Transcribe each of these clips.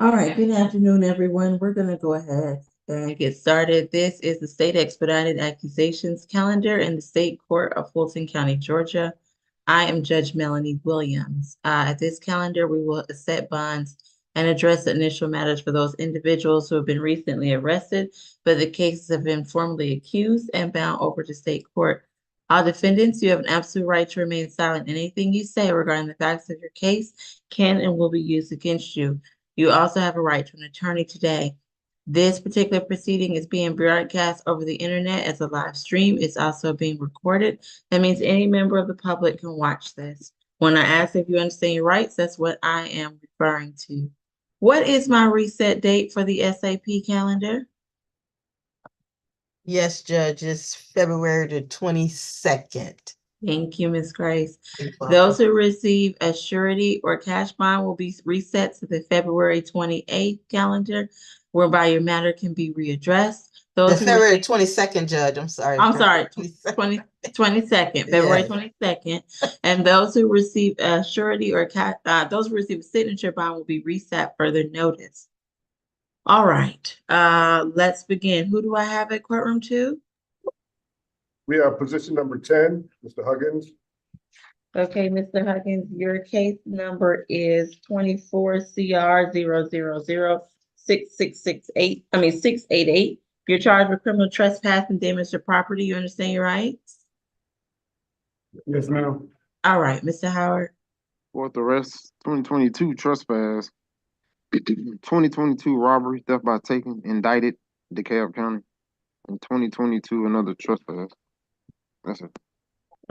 All right, good afternoon, everyone. We're going to go ahead and get started. This is the State Expedited Accusations calendar in the State Court of Fulton County, Georgia. I am Judge Melanie Williams. At this calendar, we will set bonds and address the initial matters for those individuals who have been recently arrested, but the cases have been formally accused and bound over to state court. All defendants, you have an absolute right to remain silent. Anything you say regarding the facts of your case can and will be used against you. You also have a right to an attorney today. This particular proceeding is being broadcast over the internet as a live stream. It's also being recorded. That means any member of the public can watch this. When I ask if you understand your rights, that's what I am referring to. What is my reset date for the SAP calendar? Yes, Judge, it's February the 22nd. Thank you, Ms. Grace. Those who receive a surety or cash bond will be reset to the February 28th calendar, whereby your matter can be readdressed. The Those who February receive, 22nd, Judge, I'm sorry. I'm sorry, February 22nd, February Yes. 22nd. And those who receive a surety or those who receive a signature bond will be reset further notice. All right, let's begin. Who do I have at courtroom 2? We have position number 10, Mr. Huggins. Okay, Mr. Huggins, your case number is 24 CR 0006668. 688. You're charged with criminal trespass and damage to property. You understand your rights? Yes, ma'am. All right, Mr. Howard. Fourth arrest, 2022 trespass, 2022 robbery, theft by taking, indicted, DeKalb County, and 2022 another trespass. That's it.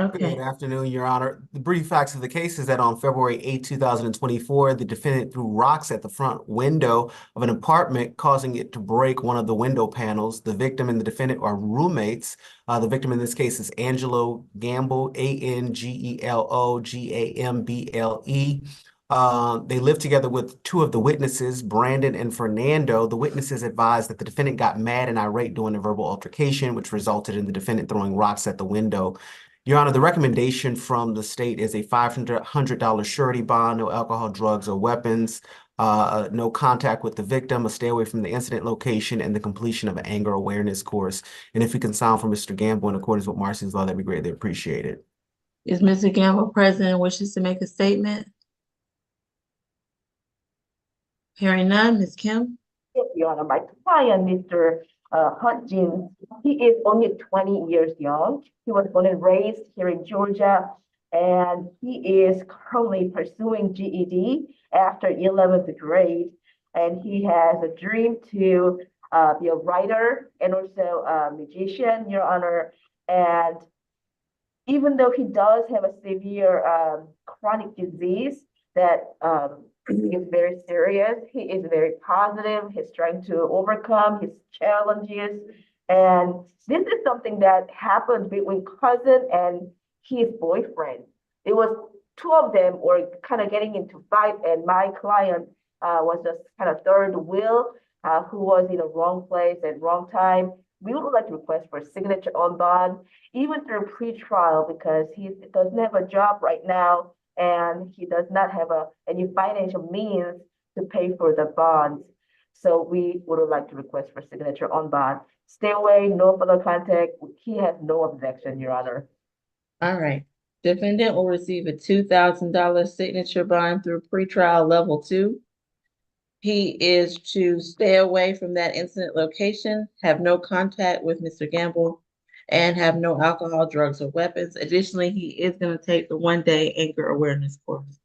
Okay. Good afternoon, Your Honor. The brief facts of the case is that on February 8, 2024, the defendant threw rocks at the front window of an apartment, causing it to break one of the window panels. The victim and the defendant are roommates. The victim in this case is Angelo Gamble, Angelo Gamble. They lived together with two of the witnesses, Brandon and Fernando. The witnesses advised that the defendant got mad and irate during a verbal altercation, which resulted in the defendant throwing rocks at the window. Your Honor, the recommendation from the state is a $500 surety bond, no alcohol, drugs, or weapons, no contact with the victim, a stay away from the incident location, and the completion of an anger awareness course. And if we can sound from Mr. Gamble in accordance with Marcy's law, that'd be greatly appreciated. Is Mr. Gamble present and wishes to make a statement? Hearing none, Ms. Kim? Yes, Your Honor, my client, Mr. Hutchins, he is only 20 years young. He was born and raised here in Georgia, and he is currently pursuing GED after 11th grade. And he has a dream to be a writer and also a magician, Your Honor. And even though he does have a severe chronic disease that is very serious, he is very positive. He's trying to overcome his challenges. And this is something that happened between cousin and his boyfriend. It was two of them were kind of getting into fight, and my client was just kind of third wheel, who was in the wrong place at wrong time. We would like to request for signature on bond, even through pre-trial, because he doesn't have a job right now, and he does not have any financial means to pay for the bonds. So we would like to request for signature on bond. Stay away, no further contact. He has no objection, Your Honor. All right. Defendant will receive a $2,000 signature bond through pretrial level 2. He is to stay away from that incident location, have no contact with Mr. Gamble, and have no alcohol, drugs, or weapons. Additionally, he is going to take the 1-day anger awareness course.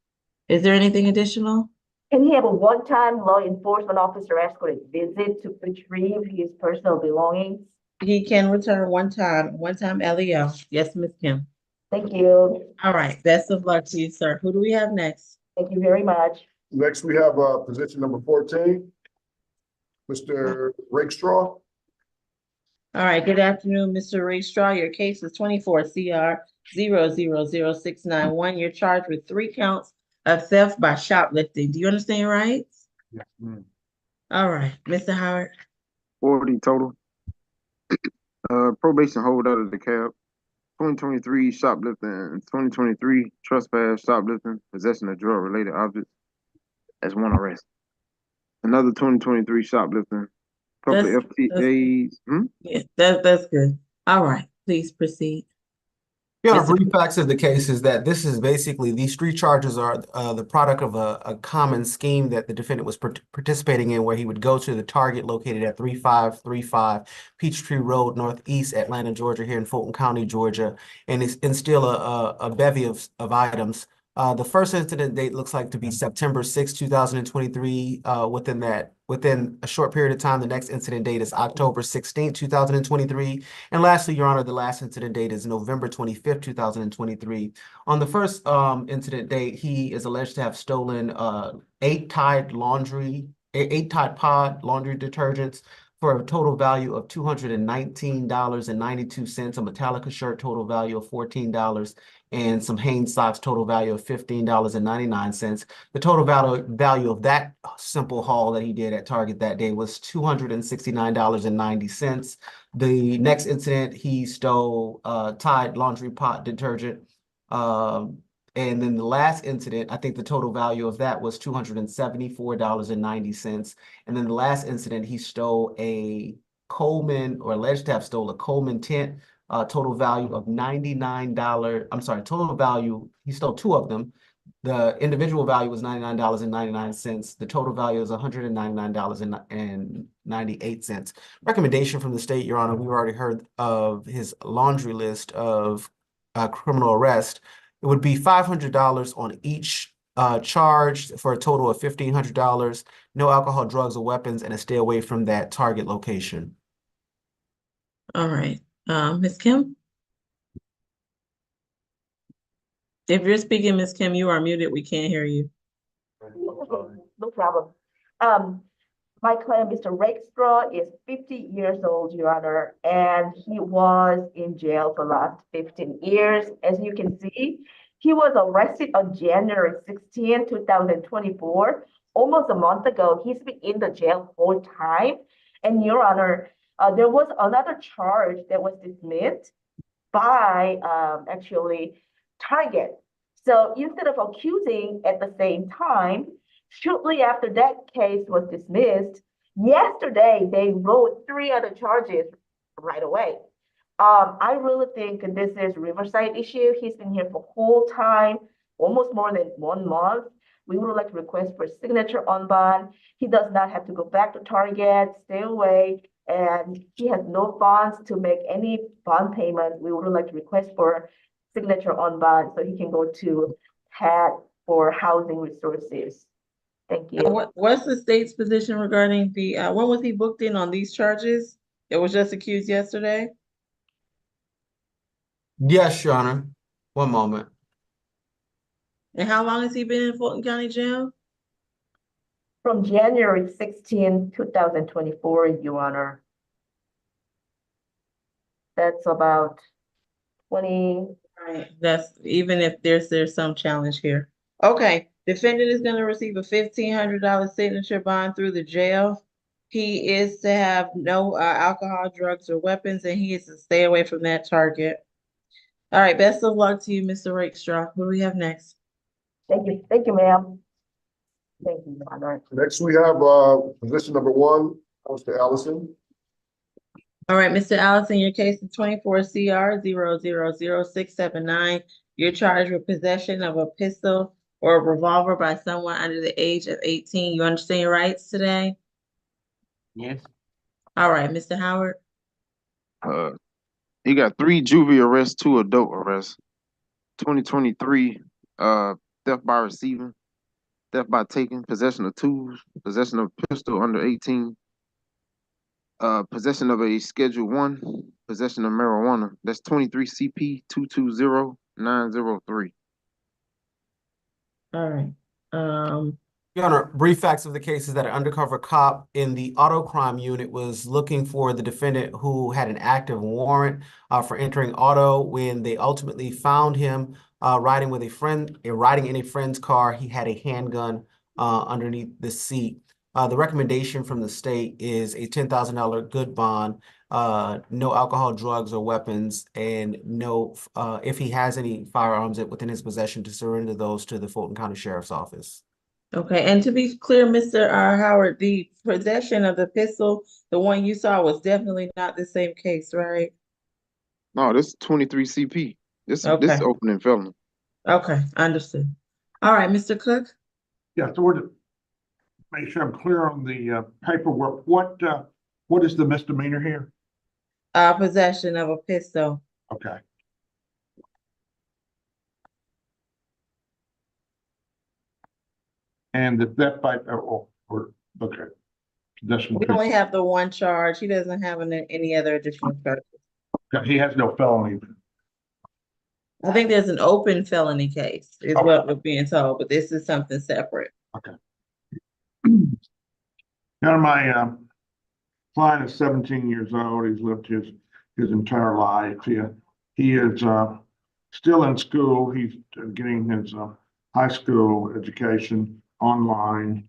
Is there anything additional? Can he have a one-time law enforcement officer escorted visit to retrieve his personal belongings? He can return one time LEO. Yes, Ms. Kim. Thank you. All right. Best of luck to you, sir. Who do we have next? Thank you very much. Next, we have position number 14, Mr. Rakestraw. All right. Good afternoon, Mr. Rakestraw. Your case is 24 CR 0000691. You're charged with 3 counts of theft by shoplifting. Do you understand your rights? Yes, ma'am. All right. Mr. Howard. 40 total. Probation hold out of DeKalb. 2023 shoplifting and 2023 trespass, shoplifting, possession of drug-related objects. That's 1 arrest. Another 2023 shoplifting. Couple That's, of FTAs. yeah, that's good. All right, please proceed. Your Honor, Mr. brief facts of the case is that this is basically, these three charges are the product of a common scheme that the defendant was participating in, where he would go to the target located at 3535 Peachtree Road, Northeast Atlanta, Georgia, here in Fulton County, Georgia, and instill a bevy of items. The first incident date looks like to be September 6, 2023. Within a short period of time, the next incident date is October 16, 2023. And lastly, Your Honor, the last incident date is November 25th, 2023. On the first incident date, he is alleged to have stolen eight Tide Pod laundry detergents for a total value of $219.92, a Metallica shirt total value of $14, and some Hanes socks total value of $15.99. The total value of that simple haul that he did at Target that day was $269.90. The next incident, he stole Tide laundry pot detergent. And then the last incident, I think the total value of that was $274.90. And then the last incident, he stole a Coleman, or alleged to have stole a Coleman tent, total value of $99. I'm sorry, total value, he stole two of them. The individual value was $99.99. The total value is $199.98. Recommendation from the state, Your Honor, we've already heard of his laundry list of criminal arrest. It would be $500 on each charge for a total of $1,500. No alcohol, drugs, or weapons, and a stay away from that target location. All right, Ms. Kim? If you're speaking, Ms. Kim, you are muted. We can't hear you. No problem. My client, Mr. Rakestraw, is 50 years old, Your Honor, and he was in jail for the last 15 years. As you can see, he was arrested on January 16, 2024. Almost a month ago. He's been in the jail whole time. And Your Honor, there was another charge that was dismissed by actually Target. So instead of accusing at the same time, shortly after that case was dismissed, yesterday they wrote three other charges right away. I really think this is Riverside issue. He's been here for whole time, almost more than 1 month. We would like to request for signature on bond. He does not have to go back to Target, stay away, and he has no funds to make any bond payment. We would like to request for signature on bond so he can go to PAT for housing resources. Thank you. What's the state's position regarding the, when was he booked in on these charges? It was just accused yesterday? Yes, Your Honor. One moment. And how long has he been in Fulton County Jail? From January 16, 2024, Your Honor. That's about 20. Right, that's, even if there's some challenge here. Okay, defendant is gonna receive a $1,500 signature bond through the jail. He is to have no alcohol, drugs, or weapons, and he is to stay away from that target. All right, best of luck to you, Mr. Rakestraw. What do we have next? Thank you, ma'am. Thank you, Your Honor. Next, we have position number 1, Mr. Allison. All right, Mr. Allison, your case is 24 CR 0000679. You're charged with possession of a pistol or a revolver by someone under the age of 18. You understand your rights today? Yes. All right, Mr. Howard. He got 3 juvie arrests, 2 adult arrests. 2023, theft by receiving, theft by taking, possession of tools, possession of pistol under 18, possession of a Schedule 1, possession of marijuana. That's 23 CP 220903. All right. Your Honor, brief facts of the case is that an undercover cop in the auto crime unit was looking for the defendant who had an active warrant for entering auto. When they ultimately found him riding in a friend's car, he had a handgun underneath the seat. The recommendation from the state is a $10,000 good bond, no alcohol, drugs, or weapons, and no, if he has any firearms within his possession, to surrender those to the Fulton County Sheriff's Office. Okay, and to be clear, Mr. Howard, the possession of the pistol, the one you saw was definitely not the same case, right? No, this is 23 CP. This Okay, is opening felony. okay, understood. All right, Mr. Cook? Yeah, so we're to make sure I'm clear on the paperwork. What is the misdemeanor here? Possession of a pistol. Okay. And the theft by, okay. Possession We of only have the one charge. He doesn't have any other additional charges. pistol. He has no felony. I think there's an open felony case, is what we're being told, but this is something separate. Okay. Now, my client is 17 years old. He's lived his entire life. He is still in school. He's getting his high school education online.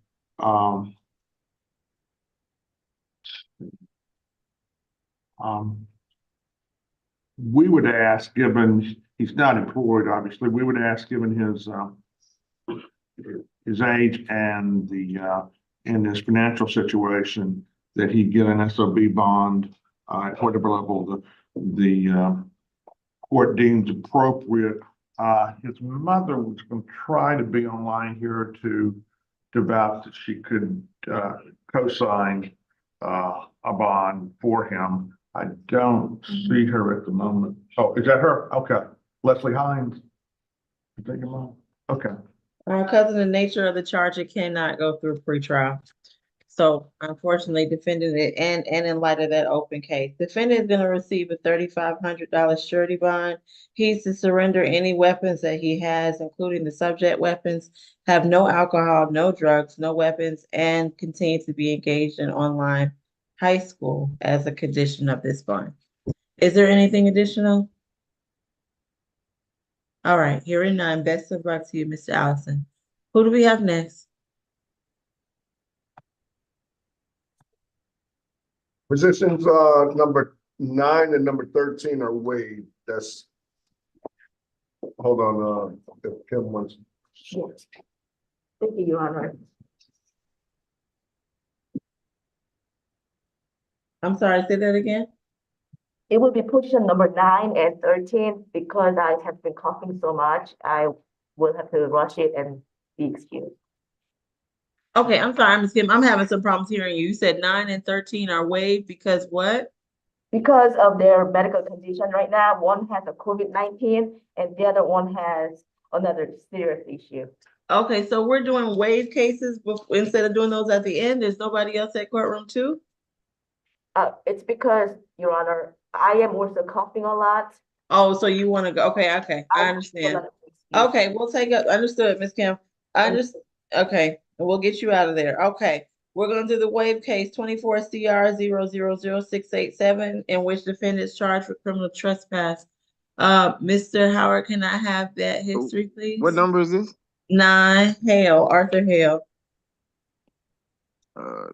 We would ask, given he's not employed, obviously, we would ask, given his age and in his financial situation, that he get an SOB bond at whatever level the court deems appropriate. His mother was going to try to be online here to vouch that she could co-sign a bond for him. I don't see her at the moment. Oh, is that her? Okay. Leslie Hines. Is that your mom? Okay. Because of the nature of the charge, it cannot go through pretrial. So unfortunately, defendant it, and in light of that open case, defendant is going to receive a $3,500 surety bond. He's to surrender any weapons that he has, including the subject weapons, have no alcohol, no drugs, no weapons, and continue to be engaged in online high school as a condition of this bond. Is there anything additional? All right, hearing none, best of luck to you, Mr. Allison. Who do we have next? Positions, number 9 and number 13 are waived. That's, hold on, if Kim wants. Yes. Thank you, Your Honor. I'm sorry, say that again? It will be position number 9 and 13 because I have been coughing so much. I will have to rush it and be excused. Okay, I'm sorry, Ms. Kim. I'm having some problems hearing you. You said 9 and 13 are waived because what? Because of their medical condition right now, one has a COVID-19 and the other one has another serious issue. Okay, so we're doing waive cases instead of doing those at the end. There's nobody else at courtroom 2? It's because, Your Honor, I am also coughing a lot. Oh, so you want to go? Okay, I understand. Okay, we'll take up. Understood, Ms. Kim. I understand. Okay, we'll get you out of there. Okay, we're gonna do the waive case 24 CR 0000687, in which defendant is charged with criminal trespass. Mr. Howard, can I have that history, please? What number is this? 9, Hale, Arthur Hale.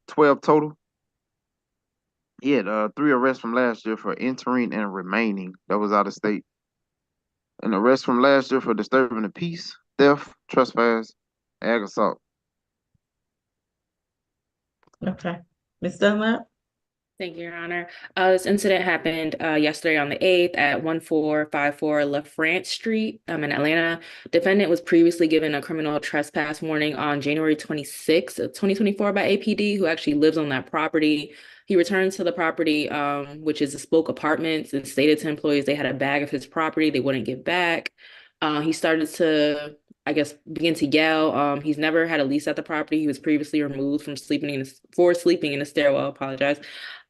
12 total. He had 3 arrests from last year for entering and remaining. That was out of state. An arrest from last year for disturbing the peace, theft, trespass, ag assault. Okay, Ms. Dunlap? Thank you, Your Honor. This incident happened yesterday on the 8th at 1454 LaFrance Street in Atlanta. Defendant was previously given a criminal trespass warning on January 26th of 2024 by APD, who actually lives on that property. He returned to the property, which is the Spoke Apartments, and stated to employees they had a bag of his property they wouldn't give back. He started to, I guess, begin to yell. He's never had a lease at the property. He was previously removed from sleeping in a stairwell. Apologize.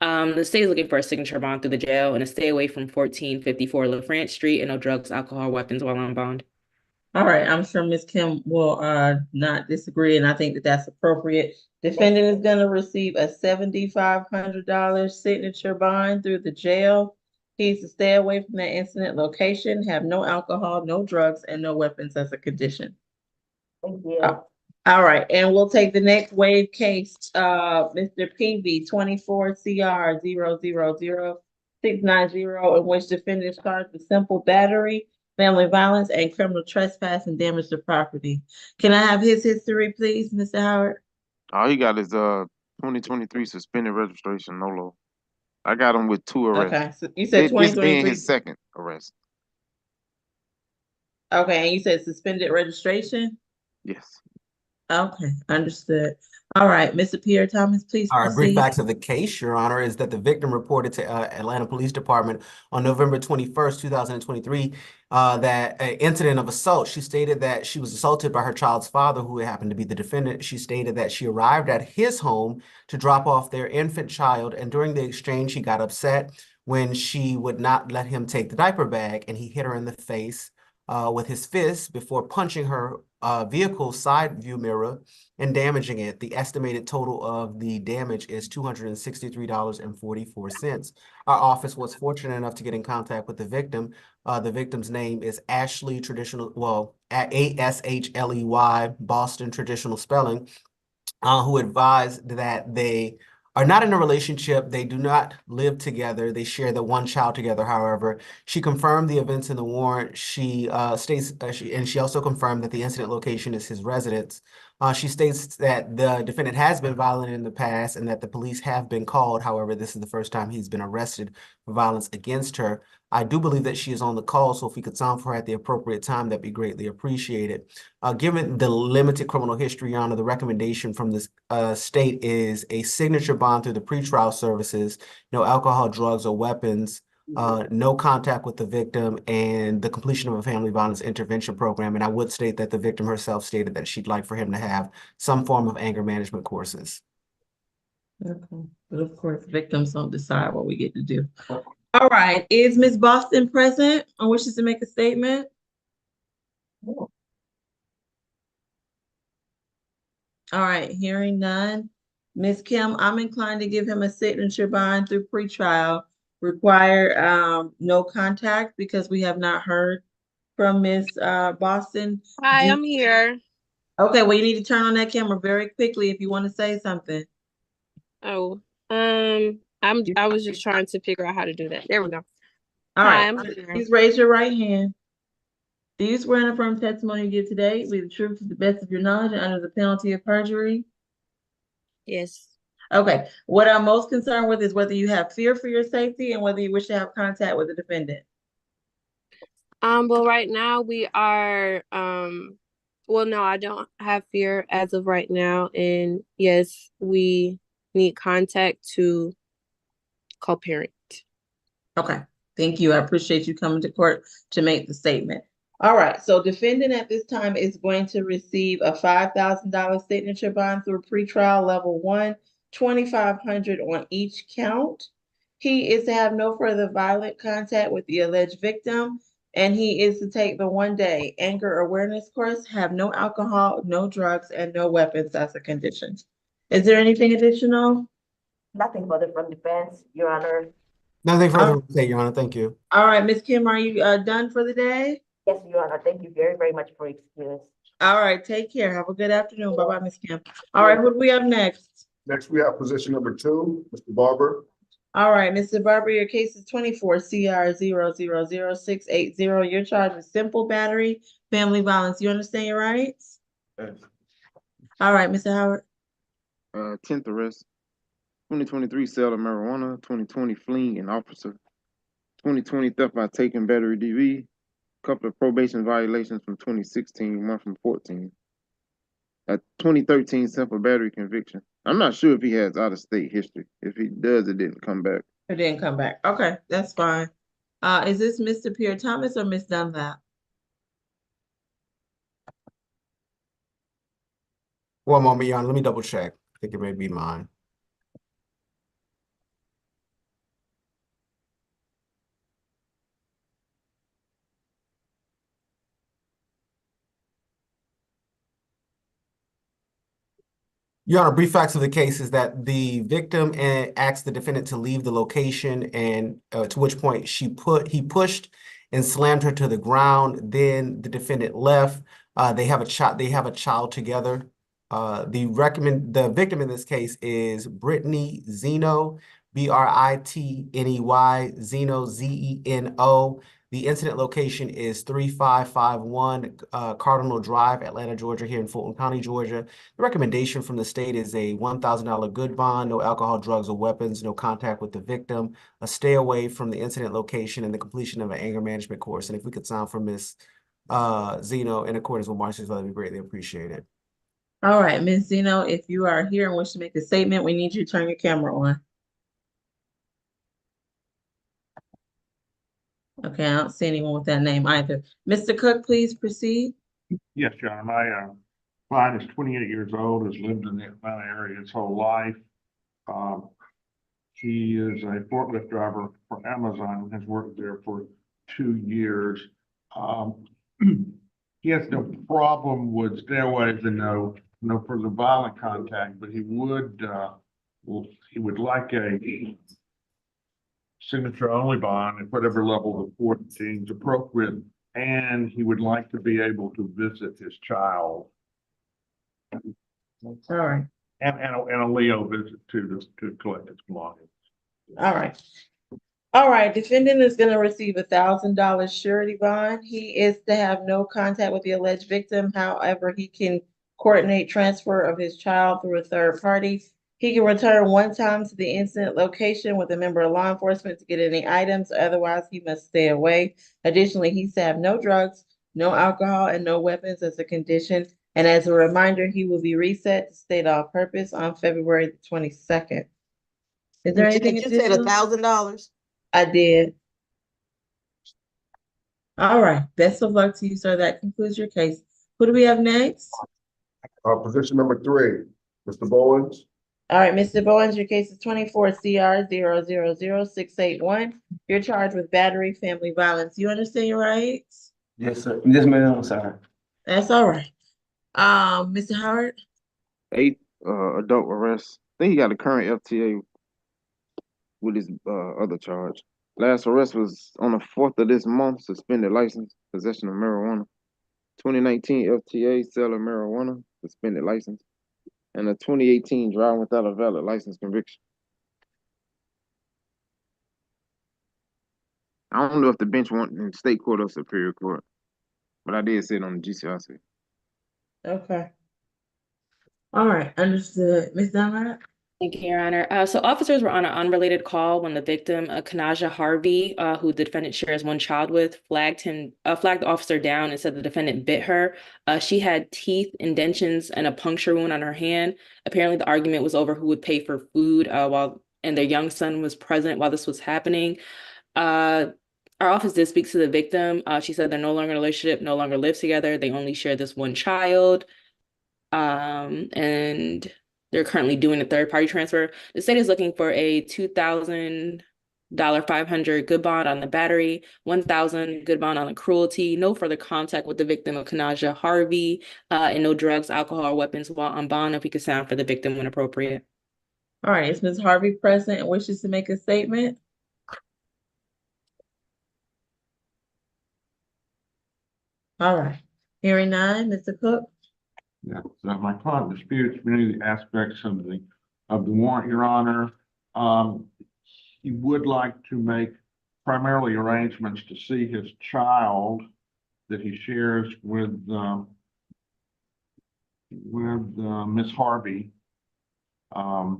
The state is looking for a signature bond through the jail and to stay away from 1454 LaFrance Street and no drugs, alcohol, weapons while on bond. All right, I'm sure Ms. Kim will not disagree, and I think that that's appropriate. Defendant is gonna receive a $7,500 signature bond through the jail. He's to stay away from that incident location, have no alcohol, no drugs, and no weapons as a condition. Thank you. All right, and we'll take the next waive case, Mr. PV 24 CR 0000690, in which defendant is charged with simple battery. family violence, and criminal trespass and damage to property. Can I have his history, please, Mr. Howard? All he got is 2023 suspended registration, no low. I got him with 2 arrests. Okay, so you said This being 2023. his second arrest. Okay, and you said suspended registration? Yes. Okay, understood. All right, Mr. Pierre Thomas, please All right, brief proceed. facts of the case, Your Honor, is that the victim reported to Atlanta Police Department on November 21st, 2023, that an incident of assault. She stated that she was assaulted by her child's father, who happened to be the defendant. She stated that she arrived at his home to drop off their infant child, and during the exchange, he got upset when she would not let him take the diaper bag, and he hit her in the face with his fist before punching her vehicle side view mirror and damaging it. The estimated total of the damage is $263.44. Our office was fortunate enough to get in contact with the victim. The victim's name is Ashley Ashley, Boston traditional spelling, who advised that they are not in a relationship. They do not live together. They share the one child together. However, she confirmed the events in the warrant. She states, she also confirmed that the incident location is his residence. She states that the defendant has been violent in the past and that the police have been called. However, this is the first time he's been arrested for violence against her. I do believe that she is on the call, so if we could sound for her at the appropriate time, that'd be greatly appreciated. Given the limited criminal history, Your Honor, the recommendation from this state is a signature bond through the pretrial services, no alcohol, drugs, or weapons, no contact with the victim, and the completion of a family violence intervention program. And I would state that the victim herself stated that she'd like for him to have some form of anger management courses. Okay, but of course, victims don't decide what we get to do. All right, is Ms. Boston present or wishes to make a statement? All right, hearing none. Ms. Kim, I'm inclined to give him a signature bond through pretrial. Require no contact because we have not heard from Ms. Boston. Hi, I'm here. Okay, well, you need to turn on that camera very quickly if you want to say something. Oh, I was just trying to figure out how to do that. There we go. All Hi, right, I'm here. please raise your right hand. Do you swear and affirm testimony you give today be the truth to the best of your knowledge and under the penalty of perjury? Yes. Okay, what I'm most concerned with is whether you have fear for your safety and whether you wish to have contact with the defendant. Well, right now we are, well, no, I don't have fear as of right now. And yes, we need contact to co-parent. Okay, thank you. I appreciate you coming to court to make the statement. All right, so defendant at this time is going to receive a $5,000 signature bond through pretrial level 1, $2,500 on each count. He is to have no further violent contact with the alleged victim, and he is to take the 1-day anger awareness course, have no alcohol, no drugs, and no weapons as a condition. Is there anything additional? Nothing further from defense, Your Honor. Nothing further to say, Your Honor. Thank you. All right, Ms. Kim, are you done for the day? Yes, Your Honor. Thank you very, very much for your excuse. All right, take care. Have a good afternoon. Bye-bye, Ms. Kim. All right, who do we have next? Next, we have position number 2, Mr. Barber. All right, Mr. Barber, your case is 24 CR 000680. You're charged with simple battery, family violence. You understand your rights? Yes. All right, Mr. Howard. 10th arrest. 2023 sale of marijuana. 2020 fleeing an officer. 2020 theft by taking battery DV. Couple of probation violations from 2016, one from 14. A 2013 simple battery conviction. I'm not sure if he has out-of-state history. If he does, it didn't come back. It didn't come back. Okay, that's fine. Is this Mr. Pierre Thomas or Ms. Dunlap? One moment, Your Honor. Let me double check. I think it may be mine. Your Honor, brief facts of the case is that the victim asked the defendant to leave the location, and to which point he pushed and slammed her to the ground. Then the defendant left. They have a child. They have a child together. The victim in this case is Brittany Zeno, Britney Zeno, Zeno. The incident location is 3551 Cardinal Drive, Atlanta, Georgia, here in Fulton County, Georgia. The recommendation from the state is a $1,000 good bond, no alcohol, drugs, or weapons, no contact with the victim, a stay away from the incident location, and the completion of an anger management course. And if we could sound from Ms. Zeno in accordance with Marcy's, that would be greatly appreciated. All right, Ms. Zeno, if you are here and wish to make a statement, we need you to turn your camera on. Okay, I don't see anyone with that name either. Mr. Cook, please proceed. Yes, Your Honor, my client is 28 years old, has lived in the Atlanta area his whole life. He is a forklift driver for Amazon and has worked there for 2 years. He has no problem with stairways and no further violent contact, but he would like a signature only bond at whatever level the court deems appropriate, and he would like to be able to visit his child. All right, And a Leo visit to collect his belongings. all right. All right, defendant is gonna receive $1,000 surety bond. He is to have no contact with the alleged victim. However, he can coordinate transfer of his child through a third party. He can return one time to the incident location with a member of law enforcement to get any items, otherwise he must stay away. Additionally, he's to have no drugs, no alcohol, and no weapons as a condition. And as a reminder, he will be reset to state all purpose on February the 22nd. Is there anything You said additional? $1,000? I did. All right, best of luck to you, sir. That concludes your case. Who do we have next? Position number 3, Mr. Bowens. All right, Mr. Bowens, your case is 24 CR 000681. You're charged with battery, family violence. You understand your rights? Yes, sir. Yes, ma'am. I'm sorry. That's all right. Mr. Howard? 8 adult arrests. I think he got a current FTA with his other charge. Last arrest was on the 4th of this month, suspended license, possession of marijuana. 2019 FTA, sale of marijuana, suspended license. And a 2018 driving without a valid license conviction. I don't know if the bench went in state court or superior court, but I did sit on the GCRC. Okay. All right, understood. Ms. Dunlap? Thank you, Your Honor. So officers were on an unrelated call when the victim, Kanaja Harvey, who the defendant shares one child with, flagged the officer down and said the defendant bit her. She had teeth, indentions, and a puncture wound on her hand. Apparently, the argument was over who would pay for food and their young son was present while this was happening. Our office did speak to the victim. She said they're no longer in a relationship, no longer live together. They only share this one child. And they're currently doing a third-party transfer. The state is looking for a $2,000 $500 good bond on the battery, $1,000 good bond on the cruelty, no further contact with the victim of Kanaja Harvey, and no drugs, alcohol, or weapons while on bond if we could sound for the victim when appropriate. All right, is Ms. Harvey present and wishes to make a statement? All right, hearing none, Mr. Cook? Yeah, so my client disputes many of the aspects of the warrant, Your Honor. He would like to make primarily arrangements to see his child that he shares with Miss Harvey. I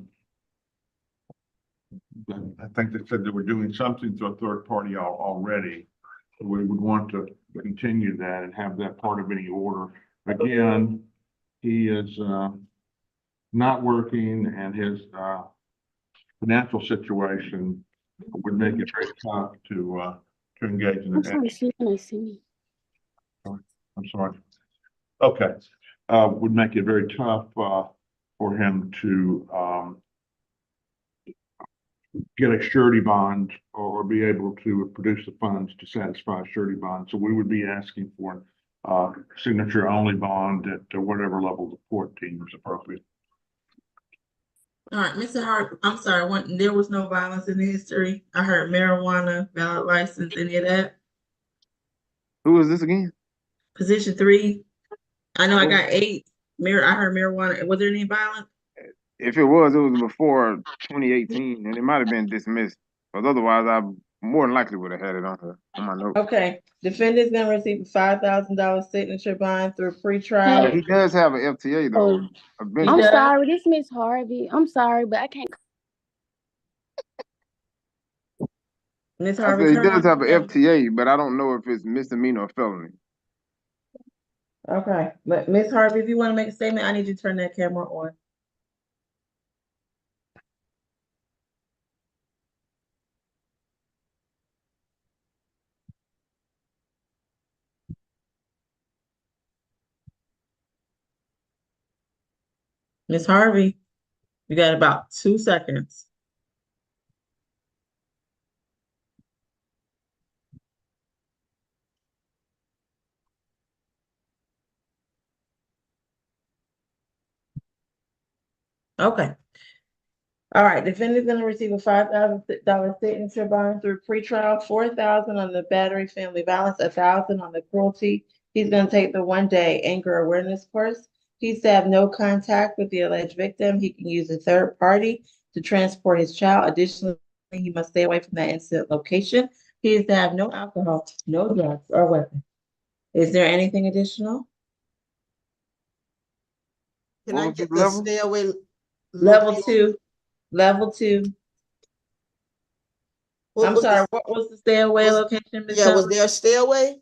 think they said they were doing something to a third party already. So we would want to continue that and have that part of any order. Again, he is not working, and his financial situation would make it very tough to engage in it. I'm sorry. Okay. Would make it very tough for him to get a surety bond or be able to produce the funds to satisfy a surety bond. So we would be asking for signature only bond at whatever level the court deems appropriate. All right, Mr. Hart, I'm sorry, there was no violence in the history. I heard marijuana, valid license, any of that. Who is this again? Position 3. I know I got 8. I heard marijuana. Was there any violence? If it was before 2018, and it might have been dismissed. Because otherwise, I more than likely would have had it on her, on my note. Okay, defendant's gonna receive a $5,000 signature bond through But pretrial. he does have an FTA though. Oh, A He I'm benefit. does? sorry, this Miss Harvey. I'm sorry, but I can't. Ms. I Harvey, said he turn on does have an your camera. FTA, but I don't know if it's misdemeanor or felony. Okay, but Ms. Harvey, if you want to make a statement, I need you to turn that camera on. Ms. Harvey, you got about 2 seconds. Okay. All right, defendant's gonna receive a $5,000 signature bond through pretrial, 4,000 on the battery family violence, 1,000 on the cruelty. He's gonna take the 1-day anger awareness course. He's to have no contact with the alleged victim. He can use a third party to transport his child. Additionally, he must stay away from that incident location. He is to have no alcohol, no drugs, or weapons. Is there anything additional? Can What I was get the the level? stay away? Level 2, level 2. What I'm was sorry, the, what was the stay away was- location, Ms. yeah, was Hubbard? there a stay away?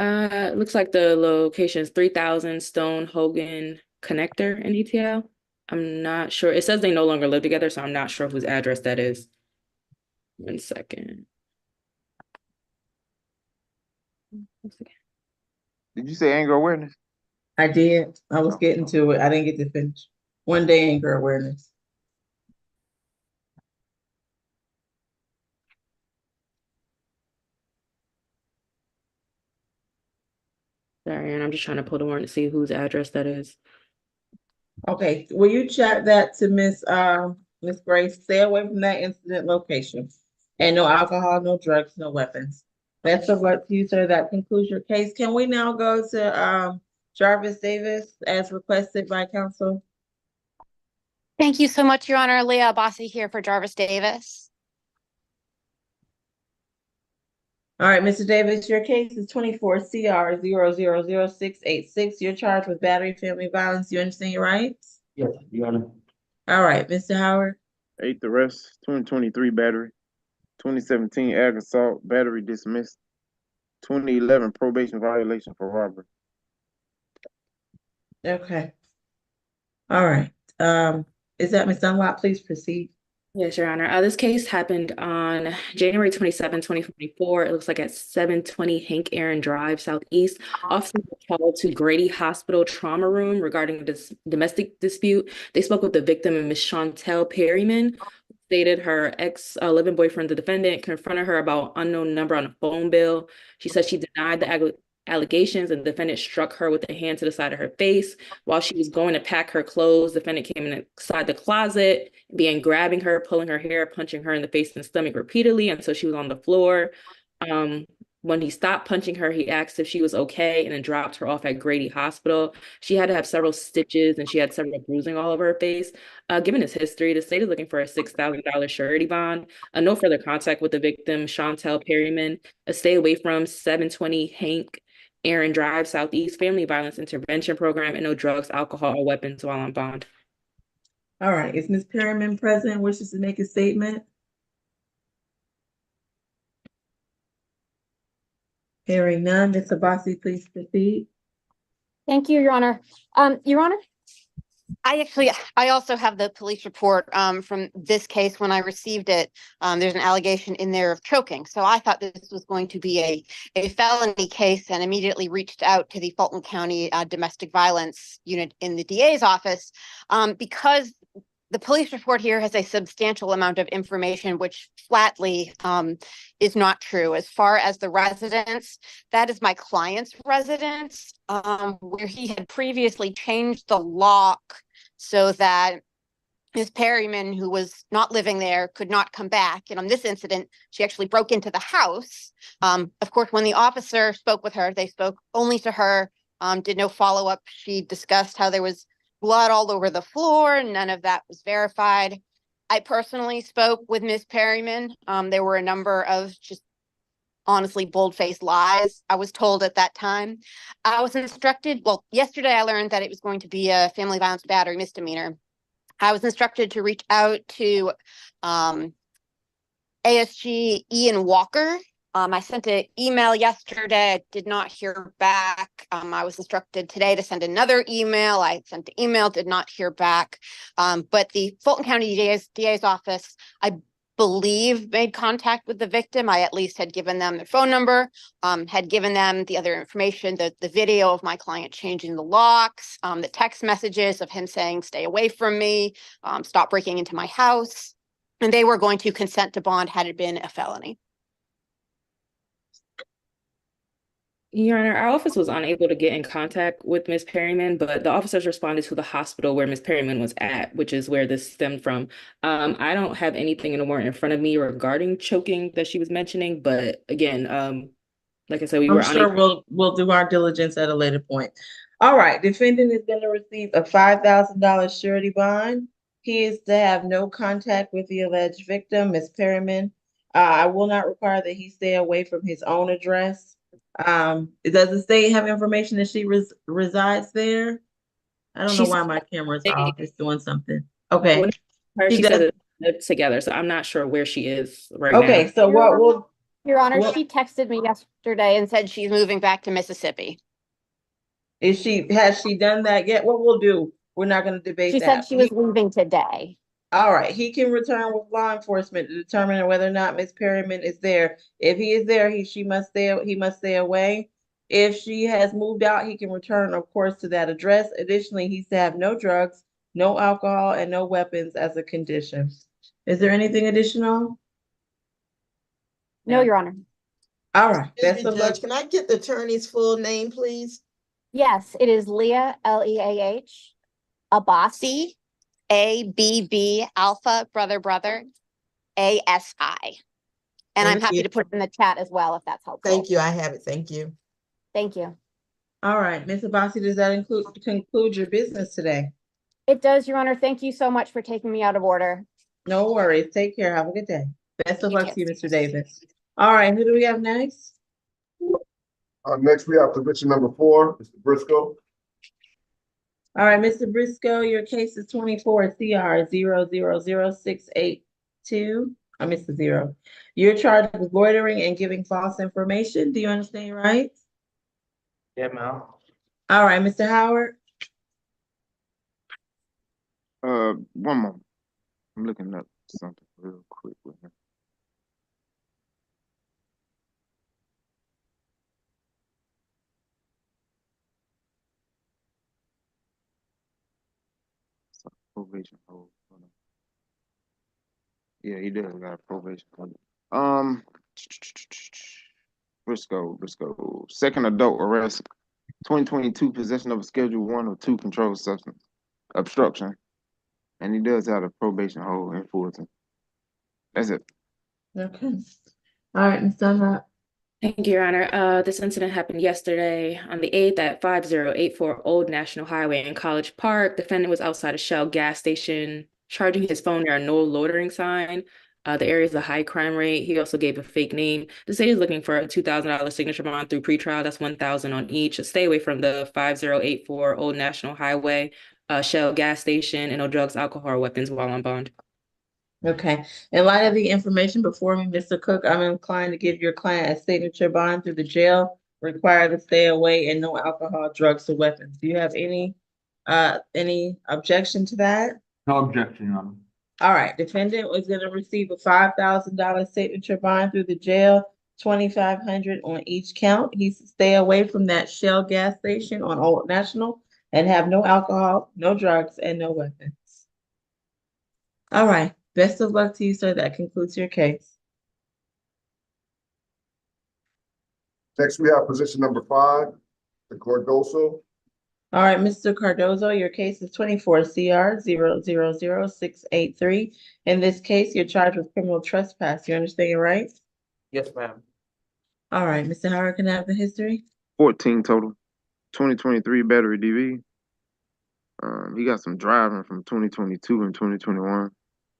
It looks like the location is 3000 Stone Hogan Connector in ETL. I'm not sure. It says they no longer live together, so I'm not sure whose address that is. 1 second. Did you say anger awareness? I did. I was getting to it. I didn't get to finish. 1-day anger awareness. Sorry, and I'm just trying to pull the warrant to see whose address that is. Okay, will you chat that to Miss Grace? Stay away from that incident location. And no alcohol, no drugs, no weapons. Best of luck to you, sir. That concludes your case. Can we now go to Jarvis Davis as requested by counsel? Thank you so much, Your Honor. Leah Abbasi here for Jarvis Davis. All right, Mr. Davis, your case is 24 CR 0000686. You're charged with battery, family violence. You understand your rights? Yes, Your Honor. All right, Mr. Howard. 8th arrest, 2023 battery, 2017 ag assault, battery dismissed, 2011 probation violation for robbery. Okay. All right. Is that Ms. Dunlop? Please proceed. Yes, Your Honor. This case happened on January 27, 2024. It looks like at 720 Hank Aaron Drive, Southeast. Officers were called to Grady Hospital trauma room regarding this domestic dispute. They spoke with the victim and Ms. Chantel Perryman, who stated her ex-living boyfriend, the defendant, confronted her about unknown number on a phone bill. She said she denied the allegations, and the defendant struck her with a hand to the side of her face. While she was going to pack her clothes, the defendant came inside the closet, began grabbing her, pulling her hair, punching her in the face and stomach repeatedly until she was on the floor. When he stopped punching her, he asked if she was okay and then dropped her off at Grady Hospital. She had to have several stitches and she had several bruising all over her face. Given his history, the state is looking for a $6,000 surety bond, no further contact with the victim, Chantel Perryman, a stay away from 720 Hank Aaron Drive, Southeast, Family Violence Intervention Program, and no drugs, alcohol, or weapons while on bond. All right. Is Ms. Perryman present, wishes to make a statement? Hearing none, Ms. Abbasi, please proceed. Thank you, Your Honor. Your Honor, I also have the police report from this case. When I received it, there's an allegation in there of choking. So I thought this was going to be a felony case and immediately reached out to the Fulton County Domestic Violence Unit in the DA's office because the police report here has a substantial amount of information, which flatly is not true. As far as the residence, that is my client's residence, where he had previously changed the lock so that Ms. Perryman, who was not living there, could not come back. And on this incident, she actually broke into the house. Of course, when the officer spoke with her, they spoke only to her, did no follow-up. She discussed how there was blood all over the floor, and none of that was verified. I personally spoke with Ms. Perryman. There were a number of just honestly bold-faced lies I was told at that time. I was instructed, well, yesterday I learned that it was going to be a family violence battery misdemeanor. I was instructed to reach out to ASG Ian Walker. I sent an email yesterday. I did not hear back. I was instructed today to send another email. I sent the email, did not hear back. But the Fulton County DA's office, I believe, made contact with the victim. I at least had given them their phone number, had given them the other information, the video of my client changing the locks, the text messages of him saying, stay away from me, stop breaking into my house. And they were going to consent to bond had it been a felony. Your Honor, our office was unable to get in contact with Ms. Perryman, but the officers responded to the hospital where Ms. Perryman was at, which is where this stemmed from. I don't have anything in the warrant in front of me regarding choking that she was mentioning, but again, like I said, we I'm were sure unable. we'll do our diligence at a later point. All right, defendant is going to receive a $5,000 surety bond. He is to have no contact with the alleged victim, Ms. Perryman. I will not require that he stay away from his own address. Does the state have information that she resides there? I don't know She's why my camera's off. It's doing something. Okay. when her, She she said does. that they live together, so I'm not sure where she is right now. Okay, so what will Your Honor, what she texted me yesterday and said she's moving back to Mississippi. has she done that yet? What we'll do, we're not going to debate She said that. she was leaving today. All right, he can return with law enforcement to determine whether or not Ms. Perryman is there. If he is there, he must stay away. If she has moved out, he can return, of course, to that address. Additionally, he's to have no drugs, no alcohol, and no weapons as a condition. Is there anything additional? No, Your Honor. All right, Excuse best me, of luck. Judge, can I get the attorney's full name, please? Yes, it is Leah, Leah, Abbasi, ABB, Alpha, brother, ASI. And I'm Thank happy you. to put it in the chat as well if that's helpful. Thank you, I have it, thank you. Thank you. All right, Ms. Abbasi, does that conclude your business today? It does, Your Honor. Thank you so much for taking me out of order. No worries. Take care. Have a good day. Best of You luck too. to you, Mr. Davis. All right, who do we have next? Next we have position number 4, Mr. Briscoe. All right, Mr. Briscoe, your case is 24 CR 000682. I missed the 0. You're charged with loitering and giving false information. Do you understand your rights? Yeah, ma'am. All right, Mr. Howard. One moment. I'm looking up something real quick with him. Probation hold. Hold on. Yeah, he does got a probation hold. Briscoe. Second adult arrest. 2022 possession of a Schedule 1 or 2 controlled substance. Obstruction. And he does have a probation hold in Fulton. That's it. Okay. All right, Ms. Dunlap. Thank you, Your Honor. This incident happened yesterday on the 8th at 5084 Old National Highway in College Park. Defendant was outside a Shell gas station charging his phone near a no loitering sign. The area is a high crime rate. He also gave a fake name. The state is looking for a $2,000 signature bond through pretrial. That's $1,000 on each. Stay away from the 5084 Old National Highway, Shell gas station, and no drugs, alcohol, or weapons while on bond. Okay. In light of the information before me, Mr. Cook, I'm inclined to give your client a signature bond through the jail, required to stay away, and no alcohol, drugs, or weapons. Do you have any objection to that? No objection, Your Honor. All right, defendant was going to receive a $5,000 signature bond through the jail, $2,500 on each count. He's to stay away from that Shell gas station on Old National and have no alcohol, no drugs, and no weapons. All right, best of luck to you, sir. That concludes your case. Next we have position number 5, the Cordoso. All right, Mr. Cardozo, your case is 24 CR 000683. In this case, you're charged with criminal trespass. You understand your rights? Yes, ma'am. All right, Mr. Howard, can I have the history? 14 total. 2023 battery DV. He got some driving from 2022 and 2021.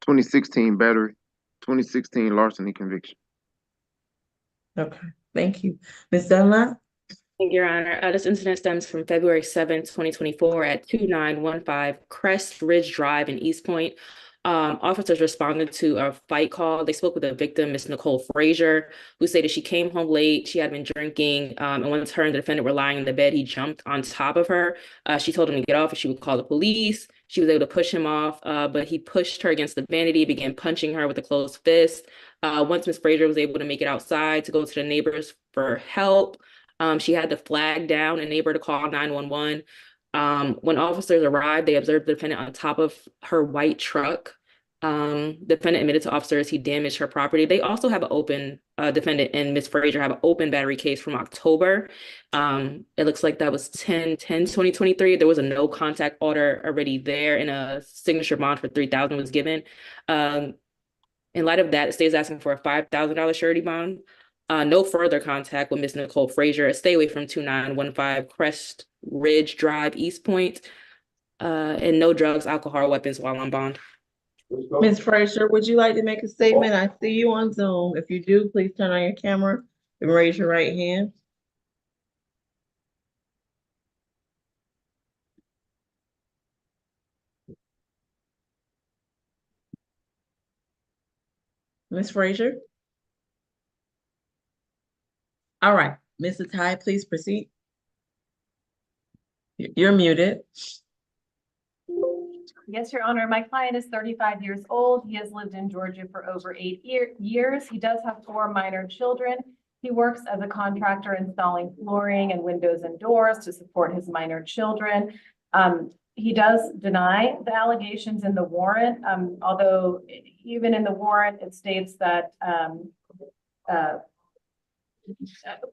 2016 battery, 2016 larceny conviction. Okay, thank you. Ms. Dunlap? Thank you, Your Honor. This incident stems from February 7th, 2024 at 2915 Crest Ridge Drive in East Point. Officers responded to a fight call. They spoke with the victim, Miss Nicole Frazier, who stated she came home late. She had been drinking, and once her and the defendant were lying in the bed, he jumped on top of her. She told him to get off, and she would call the police. She was able to push him off, but he pushed her against the vanity, began punching her with a closed fist. Once Miss Frazier was able to make it outside to go to the neighbors for help, she had to flag down a neighbor to call 911. When officers arrived, they observed the defendant on top of her white truck. Defendant admitted to officers he damaged her property. They also have an open, defendant and Ms. Frazier have an open battery case from October. It looks like that was 10/10/2023. There was a no contact order already there, and a signature bond for $3,000 was given. In light of that, the state is asking for a $5,000 surety bond. No further contact with Miss Nicole Frazier. Stay away from 2915 Crest Ridge Drive, East Point. And no drugs, alcohol, or weapons while on bond. Ms. Frazier, would you like to make a statement? I see you on Zoom. If you do, please turn on your camera and raise your right hand. Ms. Frazier? All right, Ms. Atai, please proceed. You're muted. Yes, Your Honor. My client is 35 years old. He has lived in Georgia for over 8 years. He does have 4 minor children. He works as a contractor installing flooring and windows and doors to support his minor children. He does deny the allegations in the warrant, although even in the warrant, it states that,